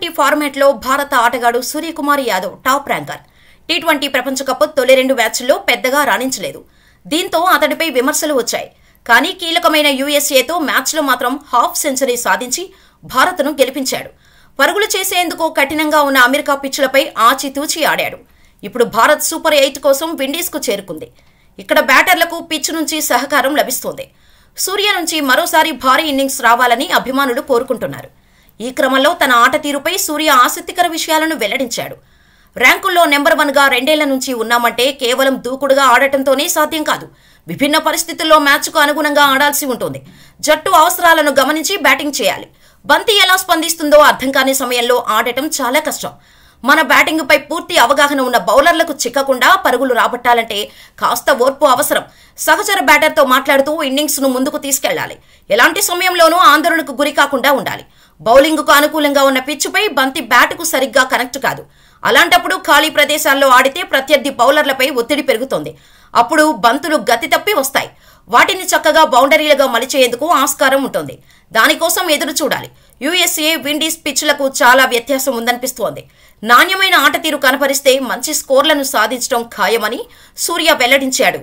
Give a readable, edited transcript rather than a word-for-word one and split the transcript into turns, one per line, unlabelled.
T20 ఫార్మాట్లో భారత ఆటగాడు Suryakumar Yadav top ranker. T20 ప్రపంచ కప్ తొలి 2 మ్యాచ్ల్లో పెద్దగా రాణించలేదు. దీంతో అతడిపై విమర్శలు వచ్చాయి. కానీ కీలకమైన USAతో మ్యాచ్లో మాత్రం హాఫ్ సెంచరీ సాధించి భారత్ను గెలిపించాడు. పరుగులు చేసేందుకు కఠినంగా ఉన్న అమెరికా పిచ్లపై ఆచితూచి ఆడాడు. ఇప్పుడు భారత్ సూపర్ 8 కోసం విండీస్కు చేరుకుంది. ఇక్కడ బ్యాటర్లకు పిచ్ నుంచి సహకారం లభిస్తోంది. సూర్య నుంచి మరోసారి భారీ ఇన్నింగ్స్ రావాలని అభిమానులు కోరుకుంటున్నారు. ఈ క్రమంలో తన ఆట తీరుపై సూర్య ఆసక్తికర విషయాలను వెల్లడించాడు. ర్యాంకుల్లో నెంబర్ 1గా 2 ఏళ్ల నుంచి ఉన్నామంటే కేవలం దూకుడుగా ఆడటంతోనే సాధ్యం కాదు. విభిన్న పరిస్థితుల్లో మ్యాచ్కు అనుగుణంగా ఆడాల్సి ఉంటుంది. జట్టు అవసరాలను గమనించి బ్యాటింగ్ చేయాలి. బంతి ఎలా స్పందిస్తుందో అర్థం కాని సమయంలో ఆడటం చాలా కష్టం. మన బ్యాటింగ్పై పూర్తి అవగాహన ఉన్న బౌలర్లకు చిక్కకుండా పరుగులు రాబట్టాలంటే కాస్త ఓర్పు అవసరం. సహచర బ్యాటర్తో మాట్లాడుతూ ఇన్నింగ్స్ను ముందుకు తీసుకెళ్లాలి. ఎలాంటి సమయంలోనూ ఆందోళనకు గురి కాకుండా ఉండాలి. బౌలింగ్కు అనుకూలంగా ఉన్న పిచ్చుపై బంతి బ్యాటుకు సరిగ్గా కనెక్ట్ కాదు. అలాంటప్పుడు ఖాళీ ప్రదేశాల్లో ఆడితే ప్రత్యర్థి బౌలర్లపై ఒత్తిడి పెరుగుతోంది. అప్పుడు బంతులు గతి తప్పి వస్తాయి. వాటిని చక్కగా బౌండరీలుగా మలిచేందుకు ఆస్కారం ఉంటుంది. దానికోసం ఎదురు చూడాలి. USA, విండీస్ పిచ్లకు చాలా వ్యత్యాసం ఉందనిపిస్తోంది. నాణ్యమైన ఆట తీరు కనపరిస్తే మంచి స్కోర్లను సాధించడం ఖాయమని సూర్య వెల్లడించాడు.